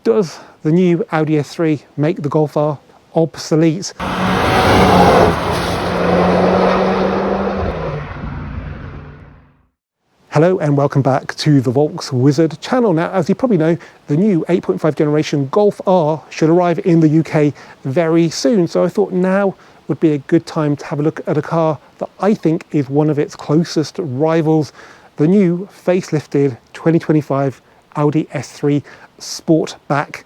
Does the new Audi S3 make the Golf R obsolete? Hello and welcome back to the Volks Wizard channel. Now, as you probably know, the new 8.5 generation Golf R should arrive in the UK very soon. So I thought now would be a good time to have a look at a car that I think is one of its closest rivals, the new facelifted 2025 Audi S3 Sportback.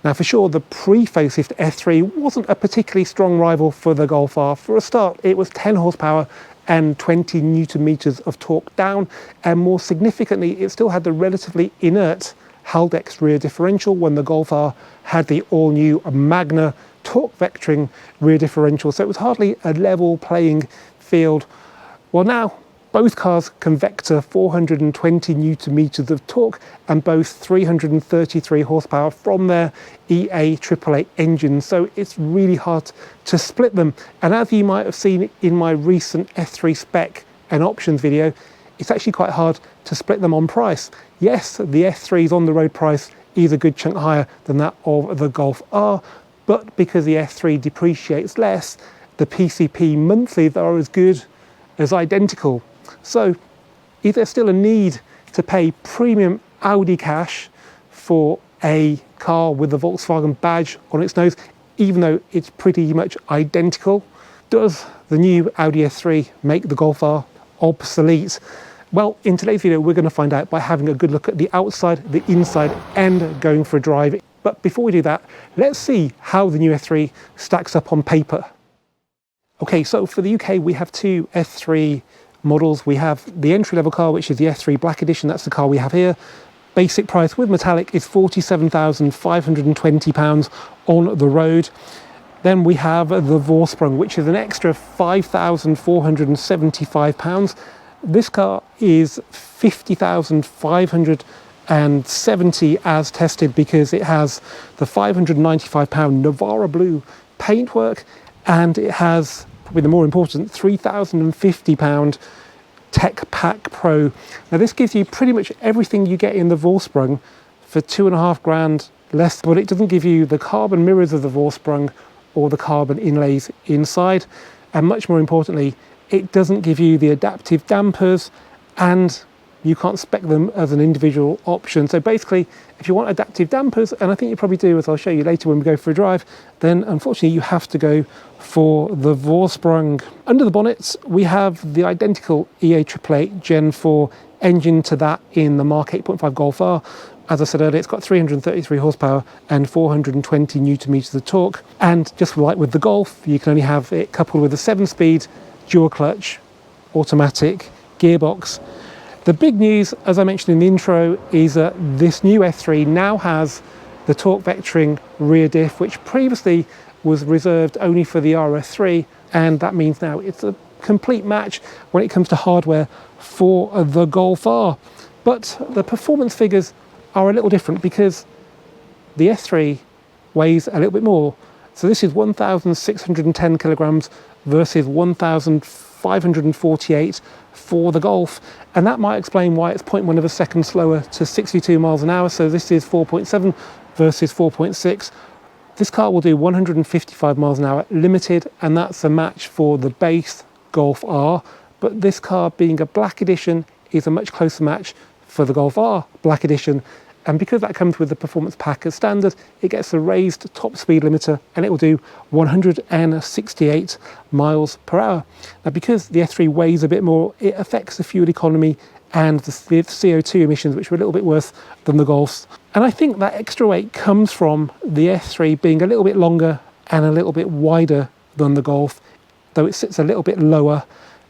Now, for sure, the pre-facelift S3 wasn't a particularly strong rival for the Golf R. For a start, it was 10 horsepower and 20 newton meters of torque down, and more significantly, it still had the relatively inert Haldex rear differential when the Golf R had the all-new Magna torque vectoring rear differential, so it was hardly a level playing field. Well, now both cars can vector 420 newton meters of torque and boast 333 horsepower from their EA888 engines, so it's really hard to split them. And as you might have seen in my recent S3 spec and options video, it's actually quite hard to split them on price. Yes, the S3's on the road price is a good chunk higher than that of the Golf R, but because the S3 depreciates less, the PCP monthlies are as good as identical. So is there still a need to pay premium Audi cash for a car with the Volkswagen badge on its nose, even though it's pretty much identical? Does the new Audi S3 make the Golf R obsolete? Well, in today's video, we're going to find out by having a good look at the outside, the inside, and going for a drive. But before we do that, let's see how the new S3 stacks up on paper. Okay, so for the UK, we have two S3 models. We have the entry-level car, which is the S3 Black Edition. That's the car we have here. Basic price with metallic is £47,520 on the road. Then we have the Vorsprung, which is an extra £5,475. This car is £50,570 as tested because it has the £595 Navara Blue paintwork, and it has probably the more important £3,050 Tech Pack Pro. Now this gives you pretty much everything you get in the Vorsprung for £2,500 less, but it doesn't give you the carbon mirrors of the Vorsprung or the carbon inlays inside, and much more importantly, it doesn't give you the adaptive dampers, and you can't spec them as an individual option. So basically, if you want adaptive dampers, and I think you probably do, as I'll show you later when we go for a drive, then unfortunately you have to go for the Vorsprung. Under the bonnets, we have the identical EA888 Gen 4 engine to that in the Mark 8.5 Golf R. As I said earlier, it's got 333 horsepower and 420 newton meters of torque. And just like with the Golf, you can only have it coupled with a 7-speed dual clutch automatic gearbox. The big news, as I mentioned in the intro, is that this new S3 now has the torque vectoring rear diff, which previously was reserved only for the RS3, and that means now it's a complete match when it comes to hardware for the Golf R. But the performance figures are a little different because the S3 weighs a little bit more. So this is 1,610 kilograms versus 1,548 for the Golf, and that might explain why it's 0.1 of a second slower to 62 miles an hour. So this is 4.7 versus 4.6. This car will do 155 miles an hour limited, and that's a match for the base Golf R. But this car, being a Black Edition, is a much closer match for the Golf R Black Edition. And because that comes with the performance pack as standard, it gets a raised top speed limiter, and it will do 168 miles per hour. Now, because the S3 weighs a bit more, it affects the fuel economy and the CO2 emissions, which are a little bit worse than the Golf's. And I think that extra weight comes from the S3 being a little bit longer and a little bit wider than the Golf, though it sits a little bit lower,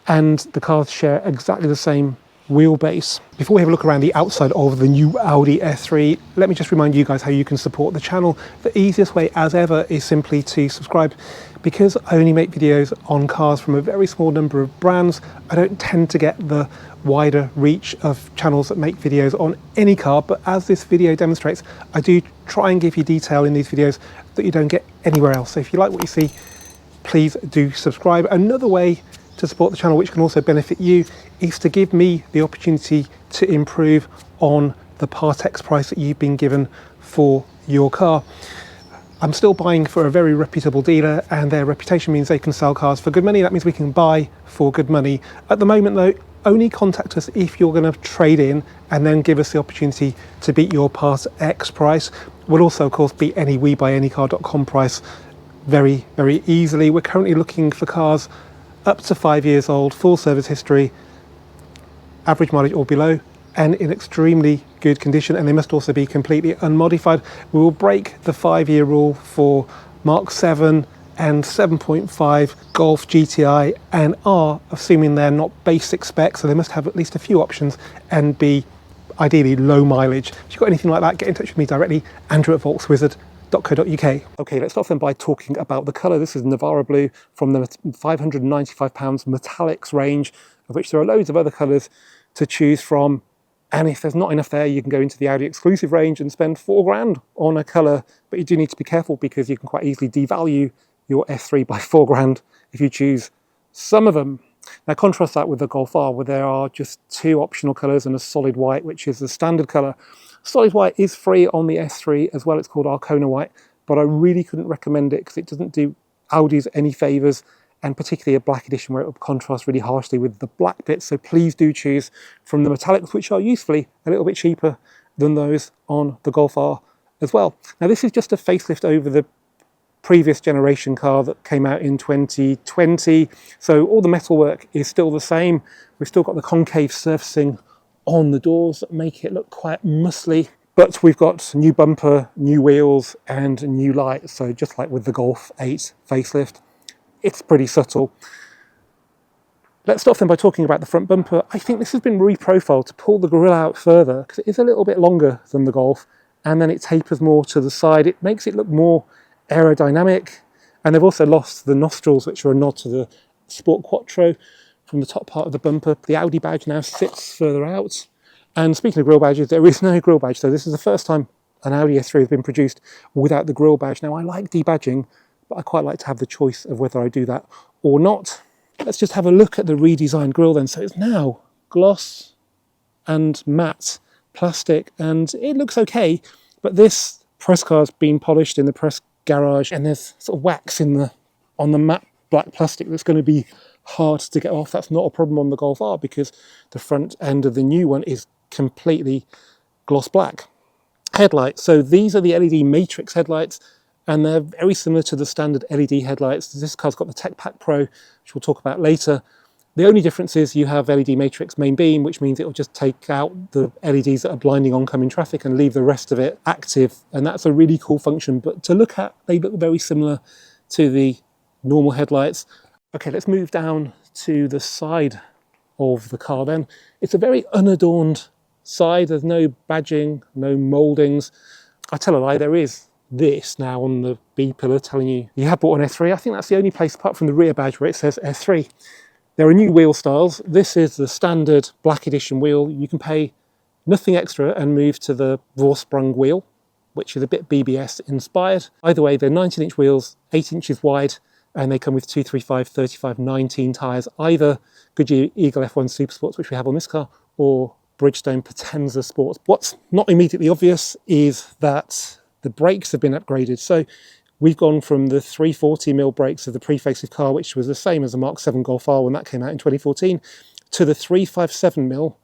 and the cars share exactly the same wheelbase. Before we have a look around the outside of the new Audi S3, let me just remind you guys how you can support the channel. The easiest way as ever is simply to subscribe. Because I only make videos on cars from a very small number of brands, I don't tend to get the wider reach of channels that make videos on any car, but as this video demonstrates, I do try and give you detail in these videos that you don't get anywhere else. So if you like what you see, please do subscribe. Another way to support the channel, which can also benefit you, is to give me the opportunity to improve on the Partex price that you've been given for your car. I'm still buying for a very reputable dealer, and their reputation means they can sell cars for good money. That means we can buy for good money. At the moment though, only contact us if you're going to trade in, and then give us the opportunity to beat your past X price. We'll also of course beat any WeBuyAnyCar.com price very, very easily. We're currently looking for cars up to 5 years old, full service history, average mileage or below, and in extremely good condition, and they must also be completely unmodified. We will break the 5-year rule for Mark 7 and 7.5 Golf GTI and R, assuming they're not basic specs, so they must have at least a few options and be ideally low mileage. If you've got anything like that, get in touch with me directly, andrew@volkswizard.co.uk. Okay, let's start then by talking about the colour. This is Navara Blue from the £595 metallics range, of which there are loads of other colours to choose from. And if there's not enough there, you can go into the Audi exclusive range and spend £4 on a colour. But you do need to be careful, because you can quite easily devalue your S3 by £4 if you choose some of them. Now contrast that with the Golf R, where there are just 2 optional colours and a solid white, which is the standard colour. Solid white is free on the S3 as well. It's called Arcona White, but I really couldn't recommend it because it doesn't do Audis any favours, and particularly a black edition where it will contrast really harshly with the black bits. So please do choose from the metallics, which are usefully a little bit cheaper than those on the Golf R as well. Now this is just a facelift over the previous generation car that came out in 2020. So all the metalwork is still the same. We've still got the concave surfacing on the doors that make it look quite muscly. But we've got new bumper, new wheels and new lights. So just like with the Golf 8 facelift, it's pretty subtle. Let's start then by talking about the front bumper. I think this has been reprofiled to pull the grille out further, because it is a little bit longer than the Golf, and then it tapers more to the side. It makes it look more aerodynamic, and they've also lost the nostrils, which are a nod to the Sport Quattro from the top part of the bumper. The Audi badge now sits further out. And speaking of grille badges, there is no grille badge. So this is the first time an Audi S3 has been produced without the grille badge. Now I like debadging, but I quite like to have the choice of whether I do that or not. Let's just have a look at the redesigned grille then. So it's now gloss and matte plastic, and it looks okay, but this press car's been polished in the press garage, and there's sort of wax on the matte black plastic that's going to be hard to get off. That's not a problem on the Golf R, because the front end of the new one is completely gloss black. Headlights. So these are the LED matrix headlights, and they're very similar to the standard LED headlights. This car's got the Tech Pack Pro, which we'll talk about later. The only difference is you have LED matrix main beam, which means it will just take out the LEDs that are blinding oncoming traffic and leave the rest of it active. And that's a really cool function. But to look at, they look very similar to the normal headlights. Okay, let's move down to the side of the car then. It's a very unadorned side. There's no badging, no mouldings. I tell a lie, there is this now on the B pillar telling you you have bought an S3. I think that's the only place apart from the rear badge where it says S3. There are new wheel styles. This is the standard black edition wheel. You can pay nothing extra and move to the Vorsprung wheel, which is a bit BBS inspired. Either way, they're 19-inch wheels, 8 inches wide, and they come with 235, 35, 19 tyres, either Goodyear Eagle F1 Super Sports, which we have on this car, or Bridgestone Potenza Sports. What's not immediately obvious is that the brakes have been upgraded. So we've gone from the 340mm brakes of the pre-facelift car, which was the same as the Mark 7 Golf R when that came out in 2014, to the 357mm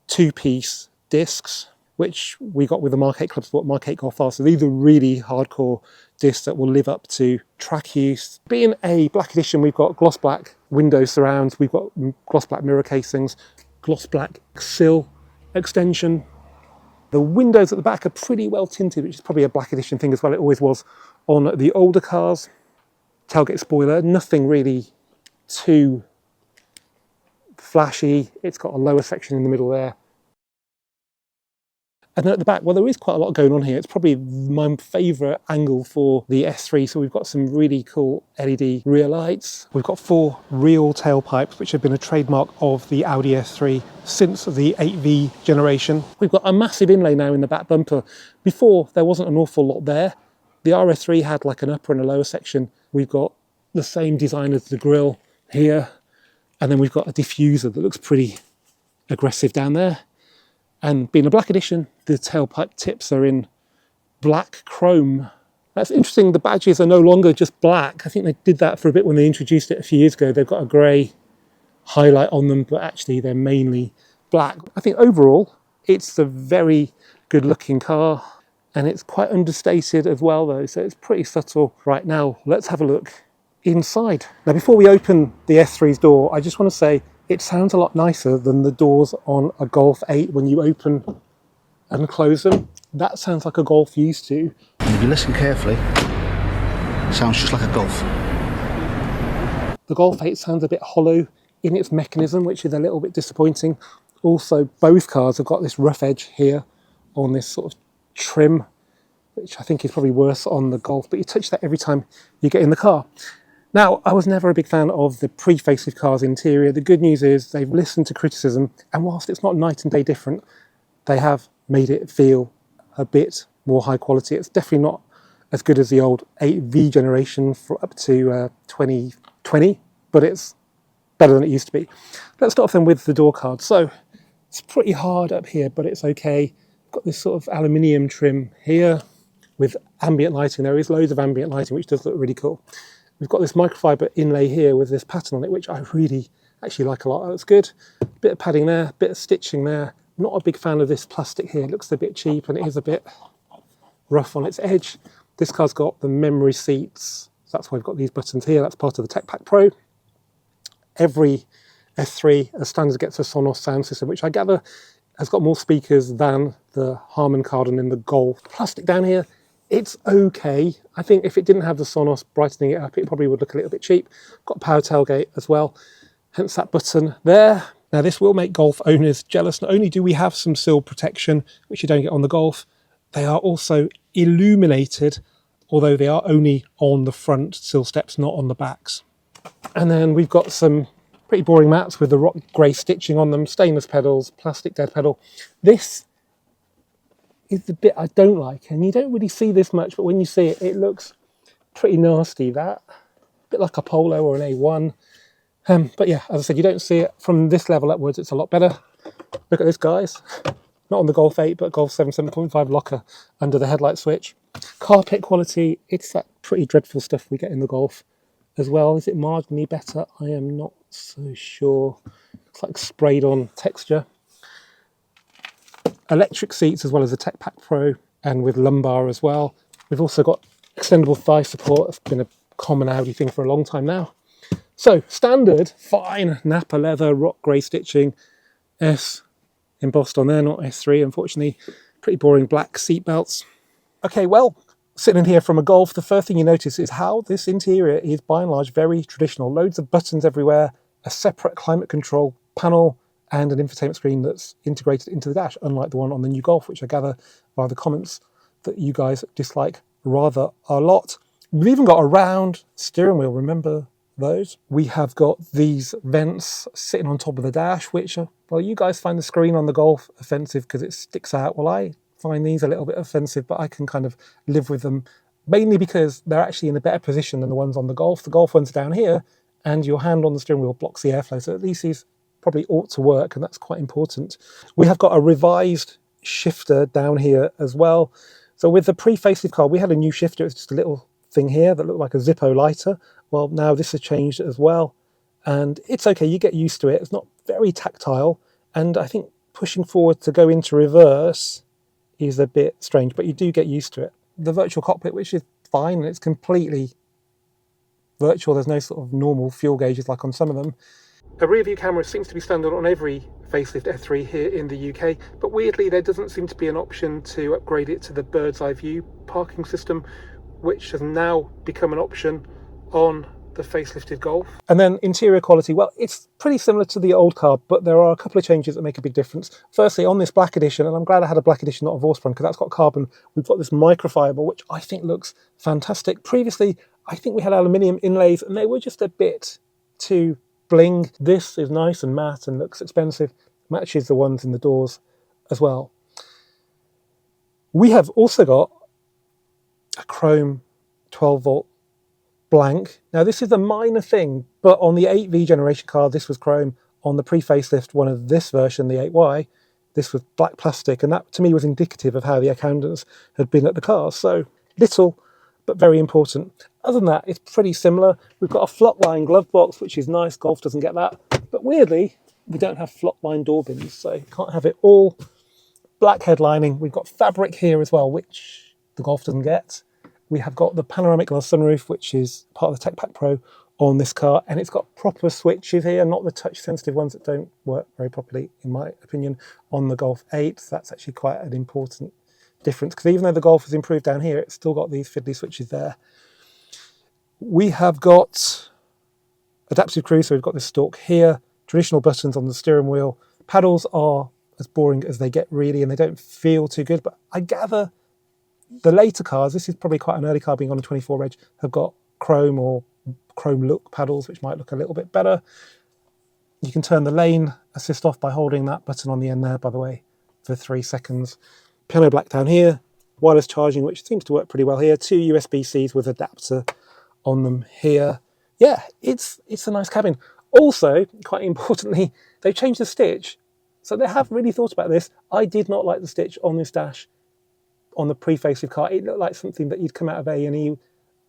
two-piece discs, which we got with the Mark 8 Club Sport, Mark 8 Golf R. So these are really hardcore discs that will live up to track use. Being a black edition, we've got gloss black window surrounds, we've got gloss black mirror casings, gloss black sill extension. The windows at the back are pretty well tinted, which is probably a black edition thing as well. It always was on the older cars. Tailgate spoiler, nothing really too flashy. It's got a lower section in the middle there. And then at the back, well, there is quite a lot going on here. It's probably my favourite angle for the S3. So we've got some really cool LED rear lights. We've got 4 real tailpipes, which have been a trademark of the Audi S3 since the 8V generation. We've got a massive inlay now in the back bumper. Before, there wasn't an awful lot there. The RS3 had like an upper and a lower section. We've got the same design as the grille here. And then we've got a diffuser that looks pretty aggressive down there. And being a black edition, the tailpipe tips are in black chrome. That's interesting. The badges are no longer just black. I think they did that for a bit when they introduced it a few years ago. They've got a grey highlight on them, but actually they're mainly black. I think overall it's a very good looking car, and it's quite understated as well though, so it's pretty subtle. Right, now let's have a look inside. Now before we open the S3's door, I just want to say it sounds a lot nicer than the doors on a Golf 8 when you open and close them. That sounds like a Golf used to. And if you listen carefully, it sounds just like a Golf. The Golf 8 sounds a bit hollow in its mechanism, which is a little bit disappointing. Also, both cars have got this rough edge here on this sort of trim, which I think is probably worse on the Golf, but you touch that every time you get in the car. Now, I was never a big fan of the pre-facelift car's interior. The good news is they've listened to criticism, and whilst it's not night and day different, they have made it feel a bit more high quality. It's definitely not as good as the old 8V generation for up to 2020, but it's better than it used to be. Let's start off then with the door card. So it's pretty hard up here, but it's okay. Got this sort of aluminium trim here with ambient lighting. There is loads of ambient lighting, which does look really cool. We've got this microfiber inlay here with this pattern on it, which I really actually like a lot. That's good. Bit of padding there, bit of stitching there. Not a big fan of this plastic here. It looks a bit cheap and it is a bit rough on its edge. This car's got the memory seats. So that's why we've got these buttons here. That's part of the Tech Pack Pro. Every S3 as standard gets a Sonos sound system, which I gather has got more speakers than the Harman Kardon in the Golf. Plastic down here, it's okay. I think if it didn't have the Sonos brightening it up, it probably would look a little bit cheap. Got a power tailgate as well, hence that button there. Now this will make Golf owners jealous. Not only do we have some sill protection, which you don't get on the Golf, they are also illuminated, although they are only on the front sill steps, not on the backs. And then we've got some pretty boring mats with the rock grey stitching on them, stainless pedals, plastic dead pedal. This is the bit I don't like, and you don't really see this much, but when you see it, it looks pretty nasty. That a bit like a Polo or an A1. But yeah, as I said, you don't see it from this level upwards. It's a lot better. Look at this, guys. Not on the Golf 8, but Golf 7 7.5 locker under the headlight switch. Carpet quality, it's that pretty dreadful stuff we get in the Golf as well. Is it marginally better? I am not so sure. It's like sprayed on texture. Electric seats as well as the Tech Pack Pro, and with lumbar as well. We've also got extendable thigh support. It's been a common Audi thing for a long time now. So standard, fine Napa leather, rock grey stitching, S embossed on there, not S3 unfortunately. Pretty boring black seat belts. Okay, well, sitting in here from a Golf, the first thing you notice is how this interior is by and large very traditional. Loads of buttons everywhere, a separate climate control panel, and an infotainment screen that's integrated into the dash, unlike the one on the new Golf, which I gather by the comments that you guys dislike rather a lot. We've even got a round steering wheel, remember those? We have got these vents sitting on top of the dash, which are, well, you guys find the screen on the Golf offensive because it sticks out. Well, I find these a little bit offensive, but I can kind of live with them, mainly because they're actually in a better position than the ones on the Golf. The Golf ones are down here, and your hand on the steering wheel blocks the airflow, so at least these probably ought to work, and that's quite important. We have got a revised shifter down here as well. So with the pre-facelift car, we had a new shifter. It's just a little thing here that looked like a Zippo lighter. Well, now this has changed as well, and it's okay, you get used to it. It's not very tactile, and I think pushing forward to go into reverse is a bit strange, but you do get used to it. The virtual cockpit, which is fine, and it's completely virtual. There's no sort of normal fuel gauges like on some of them. A rear view camera seems to be standard on every facelift S3 here in the UK, but weirdly there doesn't seem to be an option to upgrade it to the bird's eye view parking system, which has now become an option on the facelifted Golf. And then interior quality, well, it's pretty similar to the old car, but there are a couple of changes that make a big difference. Firstly, on this black edition, and I'm glad I had a black edition, not a Vorsprung, because that's got carbon, we've got this microfiber, which I think looks fantastic. Previously, I think we had aluminium inlays, and they were just a bit too bling. This is nice and matte and looks expensive, matches the ones in the doors as well. We have also got a chrome 12 volt blank. Now this is a minor thing, but on the 8V generation car this was chrome. On the pre-facelift one of this version, the 8Y, this was black plastic, and that to me was indicative of how the air handlers had been at the car. So little, but very important. Other than that, it's pretty similar. We've got a flock-line glove box, which is nice. Golf doesn't get that. But weirdly, we don't have flock-line door bins, so you can't have it all. Black headlining. We've got fabric here as well, which the Golf doesn't get. We have got the panoramic glass sunroof, which is part of the Tech Pack Pro on this car, and it's got proper switches here, not the touch-sensitive ones that don't work very properly, in my opinion, on the Golf 8. That's actually quite an important difference, because even though the Golf has improved down here, it's still got these fiddly switches there. We have got adaptive cruise, so we've got this stalk here, traditional buttons on the steering wheel. Paddles are as boring as they get, really, and they don't feel too good, but I gather the later cars, this is probably quite an early car being on a 24 reg, have got chrome or chrome look paddles, which might look a little bit better. You can turn the lane assist off by holding that button on the end there, by the way, for 3 seconds. Piano black down here, wireless charging, which seems to work pretty well here. 2 USB-Cs with adapter on them here. Yeah, it's a nice cabin. Also, quite importantly, they've changed the stitch. So they have really thought about this. I did not like the stitch on this dash on the pre-facelift car. It looked like something that you'd come out of A&E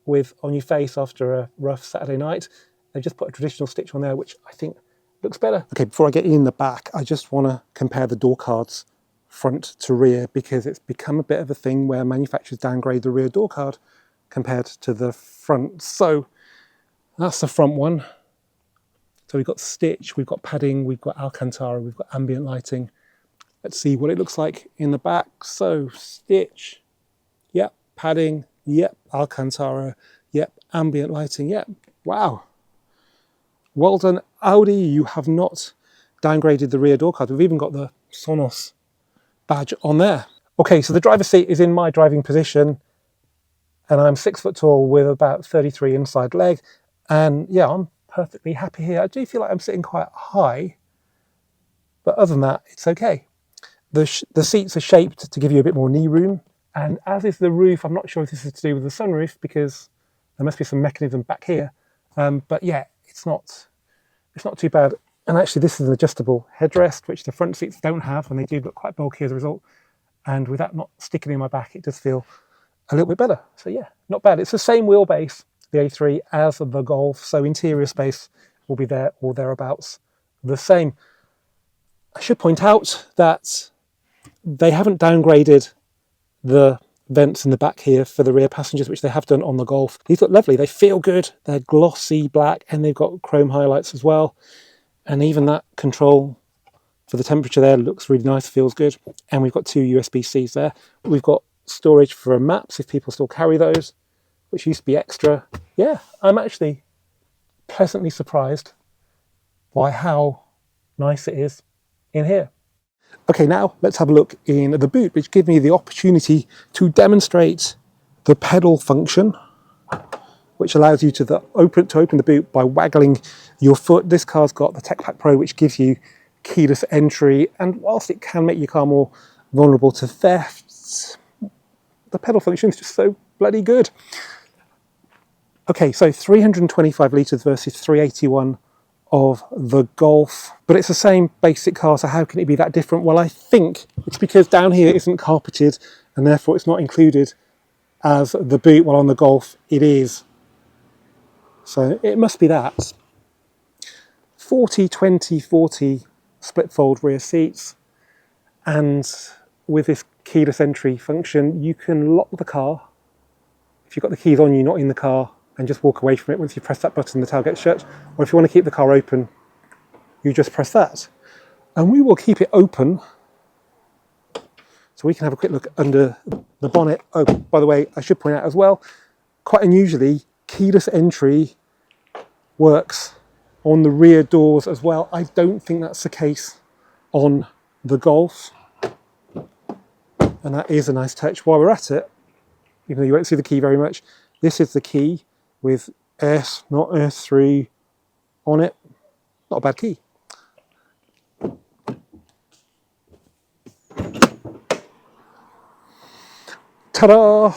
with on your face after a rough Saturday night. They just put a traditional stitch on there, which I think looks better. Okay, before I get in the back, I just want to compare the door cards front to rear, because it's become a bit of a thing where manufacturers downgrade the rear door card compared to the front. So that's the front one. So we've got stitch, we've got padding, we've got Alcantara, we've got ambient lighting. Let's see what it looks like in the back. So stitch, yep, padding, yep, Alcantara, yep, ambient lighting, yep. Wow. Well done, Audi. You have not downgraded the rear door card. We've even got the Sonos badge on there. Okay, so the driver's seat is in my driving position, and I'm 6 foot tall with about 33 inside leg. And yeah, I'm perfectly happy here. I do feel like I'm sitting quite high, but other than that, it's okay. The seats are shaped to give you a bit more knee room, and as is the roof. I'm not sure if this is to do with the sunroof, because there must be some mechanism back here. But yeah, it's not too bad. And actually, this is an adjustable headrest, which the front seats don't have, and they do look quite bulky as a result. And with that not sticking in my back, it does feel a little bit better. So yeah, not bad. It's the same wheelbase, the A3, as the Golf, so interior space will be there or thereabouts the same. I should point out that they haven't downgraded the vents in the back here for the rear passengers, which they have done on the Golf. These look lovely. They feel good. They're glossy black, and they've got chrome highlights as well. And even that control for the temperature there looks really nice, feels good. And we've got 2 USB-Cs there. We've got storage for maps if people still carry those, which used to be extra. Yeah, I'm actually pleasantly surprised by how nice it is in here. Okay, now let's have a look in the boot, which gives me the opportunity to demonstrate the pedal function, which allows you to open the boot by waggling your foot. This car's got the Tech Pack Pro, which gives you keyless entry, and whilst it can make your car more vulnerable to theft, the pedal function is just so bloody good. Okay, so 325 litres versus 381 of the Golf, but it's the same basic car, so how can it be that different? Well, I think it's because down here isn't carpeted, and therefore it's not included as the boot, while on the Golf it is. So it must be that. 40, 20, 40 split fold rear seats, and with this keyless entry function, you can lock the car if you've got the keys on you, not in the car, and just walk away from it. Once you press that button, the tail gets shut. Or if you want to keep the car open, you just press that. And we will keep it open so we can have a quick look under the bonnet. Oh, by the way, I should point out as well, quite unusually, keyless entry works on the rear doors as well. I don't think that's the case on the Golf. And that is a nice touch. While we're at it, even though you won't see the key very much, this is the key with S, not S3 on it. Not a bad key. Ta-da!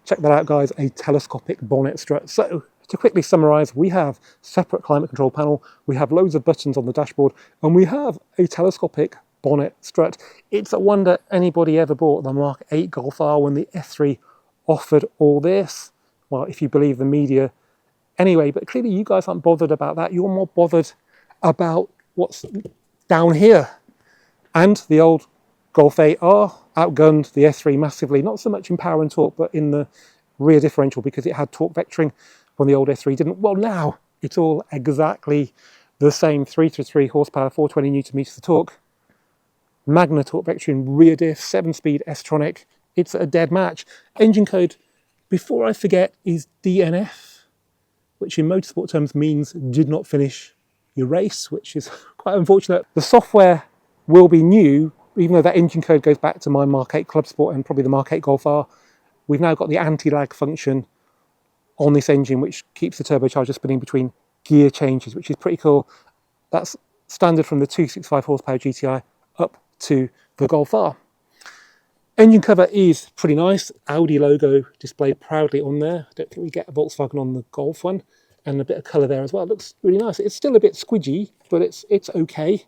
Check that out, guys, a telescopic bonnet strut. So, to quickly summarise, we have separate climate control panel, we have loads of buttons on the dashboard, and we have a telescopic bonnet strut. It's a wonder anybody ever bought the Mark 8 Golf R when the S3 offered all this. Well, if you believe the media anyway, but clearly you guys aren't bothered about that. You're more bothered about what's down here. And the old Golf 8R outgunned the S3 massively, not so much in power and torque, but in the rear differential, because it had torque vectoring when the old S3 didn't. Well, now it's all exactly the same. 3 horsepower, 420 newton meters of torque, Magna torque vectoring rear diff, 7-speed S-tronic. It's a dead match. Engine code, before I forget, is DNF, which in motorsport terms means did not finish your race, which is quite unfortunate. The software will be new, even though that engine code goes back to my Mark 8 Club Sport and probably the Mark 8 Golf R. We've now got the anti-lag function on this engine, which keeps the turbocharger spinning between gear changes, which is pretty cool. That's standard from the 265 horsepower GTI up to the Golf R. Engine cover is pretty nice. Audi logo displayed proudly on there. I don't think we get a Volkswagen on the Golf one. And a bit of colour there as well. It looks really nice. It's still a bit squidgy, but it's okay.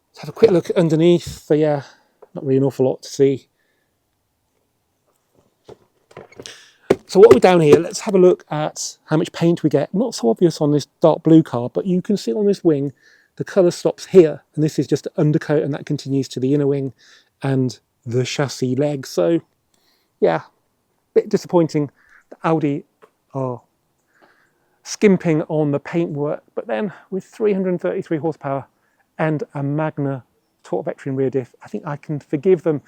Let's have a quick look underneath. So yeah, not really an awful lot to see. So what we're down here, let's have a look at how much paint we get. Not so obvious on this dark blue car, but you can see on this wing, the colour stops here. And this is just an undercoat, and that continues to the inner wing and the chassis leg. So yeah, a bit disappointing. The Audi are skimping on the paintwork, but then with 333 horsepower and a Magna torque vectoring rear diff, I think I can forgive them.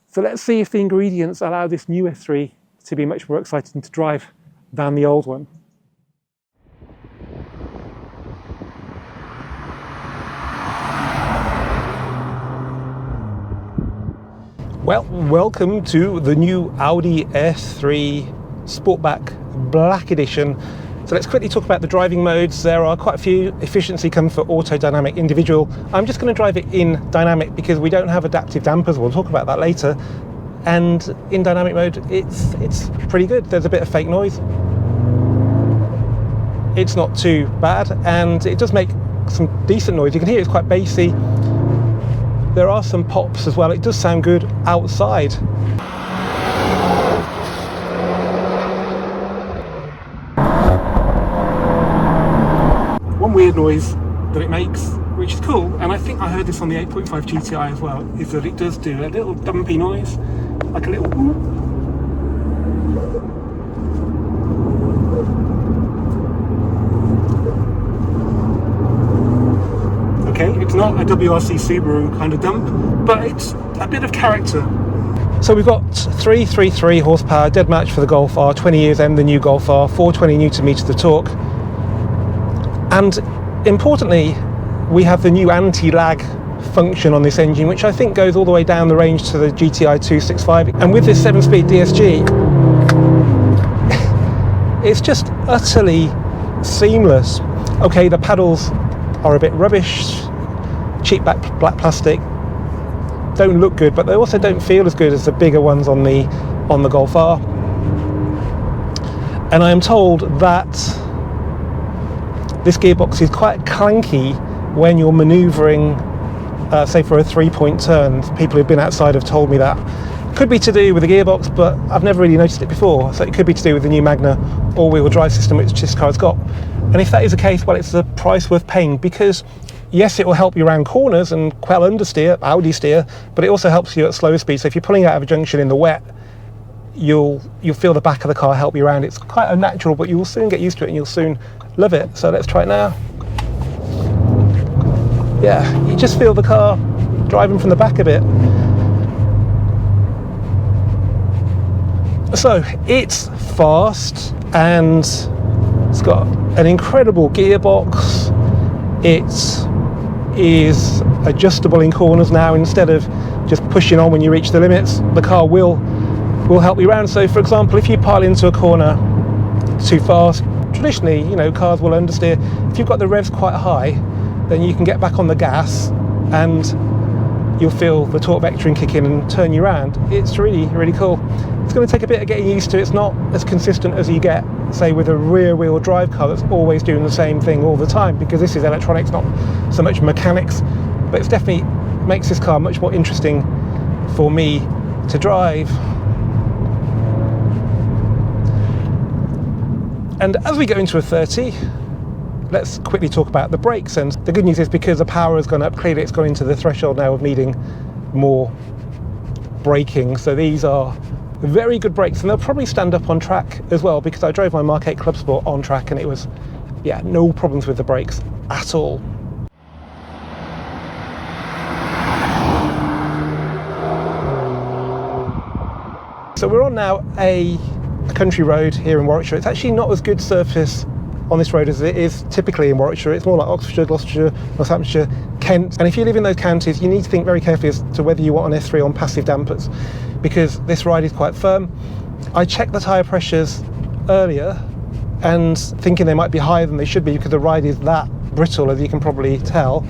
So let's see if the ingredients allow this new S3 to be much more exciting to drive than the old one. Well, welcome to the new Audi S3 Sportback Black Edition. So let's quickly talk about the driving modes. There are quite a few. Efficiency comes for auto, dynamic, individual. I'm just going to drive it in dynamic because we don't have adaptive dampers. We'll talk about that later. And in dynamic mode, it's pretty good. There's a bit of fake noise. It's not too bad, and it does make some decent noise. You can hear it's quite bassy. There are some pops as well. It does sound good outside. One weird noise that it makes, which is cool, and I think I heard this on the 8.5 GTI as well, is that it does do a little dumpy noise, like a little whoop. Okay, it's not a WRC Subaru kind of dump, but it's a bit of character. So we've got 333 horsepower, dead match for the Golf R, 20 years M, the new Golf R, 420 newton meters of torque. And importantly, we have the new anti-lag function on this engine, which I think goes all the way down the range to the GTI 265. And with this 7-speed DSG, it's just utterly seamless. Okay, the paddles are a bit rubbish, cheap black plastic, don't look good, but they also don't feel as good as the bigger ones on the Golf R. And I am told that this gearbox is quite clanky when you're manoeuvring, say for a 3-point turn. People who've been outside have told me that. Could be to do with the gearbox, but I've never really noticed it before. So it could be to do with the new Magna all-wheel drive system which this car's got. And if that is the case, well, it's the price worth paying, because yes, it will help you around corners and quell understeer, Audi steer, but it also helps you at slower speed. So if you're pulling out of a junction in the wet, you'll feel the back of the car help you around. It's quite unnatural, but you will soon get used to it and you'll soon love it. So let's try it now. Yeah, you just feel the car driving from the back a bit. So it's fast and it's got an incredible gearbox. It is adjustable in corners now. Instead of just pushing on when you reach the limits, the car will help you around. So for example, if you pile into a corner too fast, traditionally, you know, cars will understeer. If you've got the revs quite high, then you can get back on the gas and you'll feel the torque vectoring kick in and turn you around. It's really, really cool. It's going to take a bit of getting used to. It's not as consistent as you get, say, with a rear-wheel drive car that's always doing the same thing all the time, because this is electronics, not so much mechanics, but it's definitely makes this car much more interesting for me to drive. And as we go into a 30, let's quickly talk about the brakes. And the good news is, because the power has gone up, clearly it's gone into the threshold now of needing more braking. So these are very good brakes, and they'll probably stand up on track as well, because I drove my Mark 8 Club Sport on track and it was, yeah, no problems with the brakes at all. So we're on now a country road here in Warwickshire. It's actually not as good surface on this road as it is typically in Warwickshire. It's more like Oxfordshire, Gloucestershire, Northamptonshire, Kent. And if you live in those counties, you need to think very carefully as to whether you want an S3 on passive dampers, because this ride is quite firm. I checked the tyre pressures earlier and thinking they might be higher than they should be, because the ride is that brittle, as you can probably tell.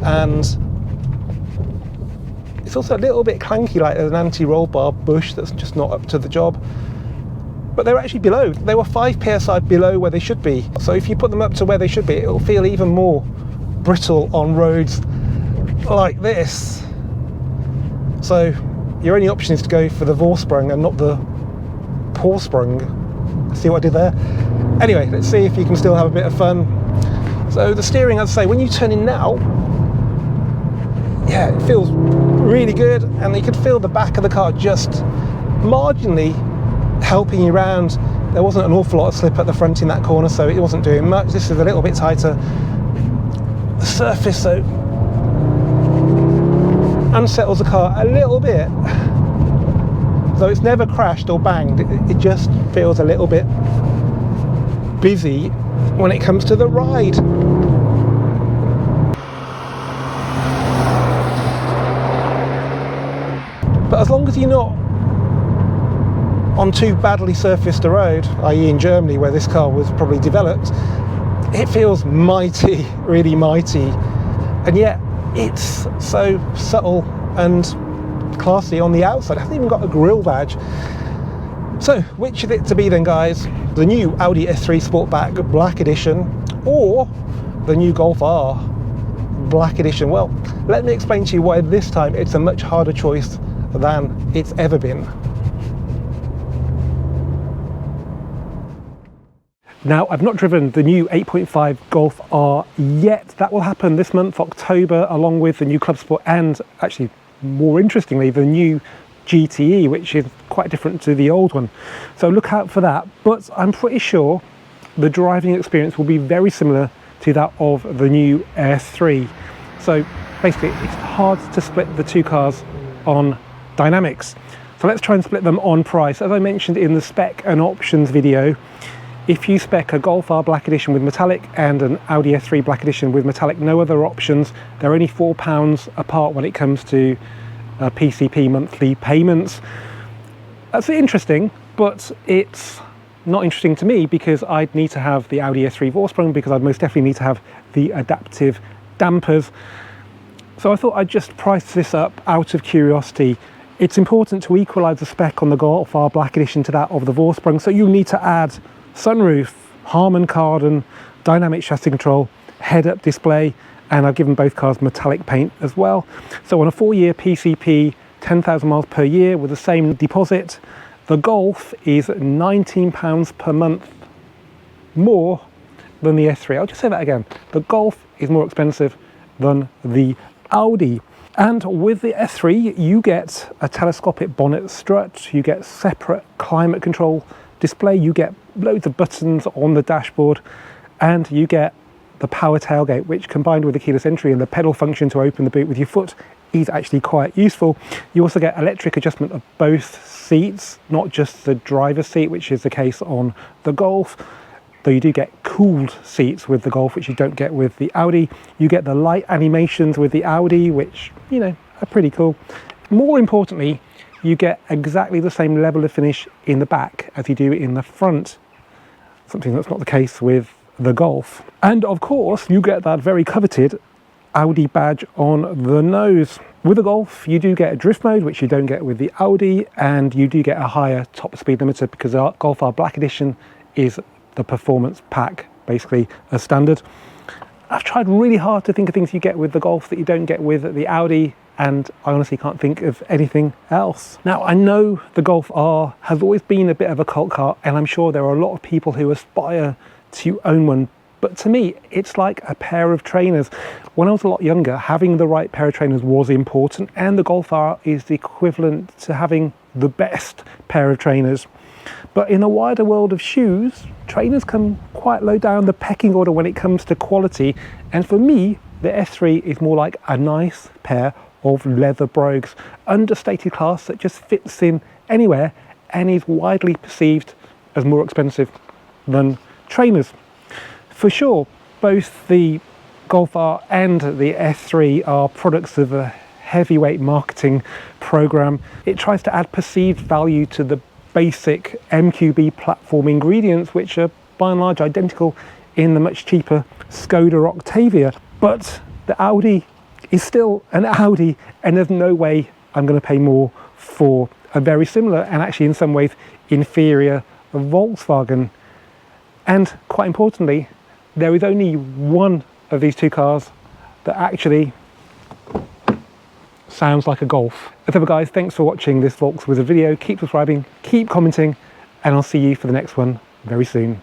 And it's also a little bit clanky, like there's an anti-roll bar bush that's just not up to the job. But they're actually below. They were 5 psi below where they should be. So if you put them up to where they should be, it'll feel even more brittle on roads like this. So your only option is to go for the Vorsprung and not the Porsprung. See what I did there? Anyway, let's see if you can still have a bit of fun. So the steering, as I say, when you turn in now, yeah, it feels really good, and you can feel the back of the car just marginally helping you around. There wasn't an awful lot of slip at the front in that corner, so it wasn't doing much. This is a little bit tighter. The surface, so unsettles the car a little bit. So it's never crashed or banged. It just feels a little bit busy when it comes to the ride. But as long as you're not on too badly surfaced a road, i.e. in Germany where this car was probably developed, it feels mighty, really mighty. And yet it's so subtle and classy on the outside. It hasn't even got a grille badge. So which is it to be then, guys? The new Audi S3 Sportback Black Edition, or the new Golf R Black Edition? Well, let me explain to you why this time it's a much harder choice than it's ever been. Now, I've not driven the new 8.5 Golf R yet. That will happen this month, October, along with the new Club Sport and, actually more interestingly, the new GTE, which is quite different to the old one. So look out for that. But I'm pretty sure the driving experience will be very similar to that of the new S3. So basically, it's hard to split the two cars on dynamics. So let's try and split them on price. As I mentioned in the spec and options video, if you spec a Golf R Black Edition with metallic and an Audi S3 Black Edition with metallic, no other options, they're only £4 apart when it comes to PCP monthly payments. That's interesting, but it's not interesting to me, because I'd need to have the Audi S3 Vorsprung, because I'd most definitely need to have the adaptive dampers. So I thought I'd just price this up out of curiosity. It's important to equalise the spec on the Golf R Black Edition to that of the Vorsprung, so you'll need to add sunroof, Harman Kardon, dynamic chassis control, head-up display, and I've given both cars metallic paint as well. So on a 4-year PCP, 10,000 miles per year with the same deposit, the Golf is £19 per month more than the S3. I'll just say that again. The Golf is more expensive than the Audi. And with the S3, you get a telescopic bonnet strut, you get separate climate control display, you get loads of buttons on the dashboard, and you get the power tailgate, which combined with the keyless entry and the pedal function to open the boot with your foot is actually quite useful. You also get electric adjustment of both seats, not just the driver's seat, which is the case on the Golf, though you do get cooled seats with the Golf, which you don't get with the Audi. You get the light animations with the Audi, which, you know, are pretty cool. More importantly, you get exactly the same level of finish in the back as you do in the front, something that's not the case with the Golf. And of course, you get that very coveted Audi badge on the nose. With the Golf, you do get a drift mode, which you don't get with the Audi, and you do get a higher top speed limiter, because the Golf R Black Edition is the performance pack, basically as standard. I've tried really hard to think of things you get with the Golf that you don't get with the Audi. and I honestly can't think of anything else. Now, I know the Golf R has always been a bit of a cult car, and I'm sure there are a lot of people who aspire to own one, but to me, it's like a pair of trainers. When I was a lot younger, having the right pair of trainers was important, and the Golf R is the equivalent to having the best pair of trainers. But in a wider world of shoes, trainers come quite low down the pecking order when it comes to quality, and for me, the S3 is more like a nice pair of leather brogues, understated class that just fits in anywhere and is widely perceived as more expensive than trainers. For sure, both the Golf R and the S3 are products of a heavyweight marketing program. It tries to add perceived value to the basic MQB platform ingredients, which are by and large identical in the much cheaper Skoda Octavia. But the Audi is still an Audi, and there's no way I'm going to pay more for a very similar and actually in some ways inferior Volkswagen. And quite importantly, there is only one of these two cars that actually sounds like a Golf. As ever guys, thanks for watching this Volkswagen video. Keep subscribing, keep commenting, and I'll see you for the next one very soon.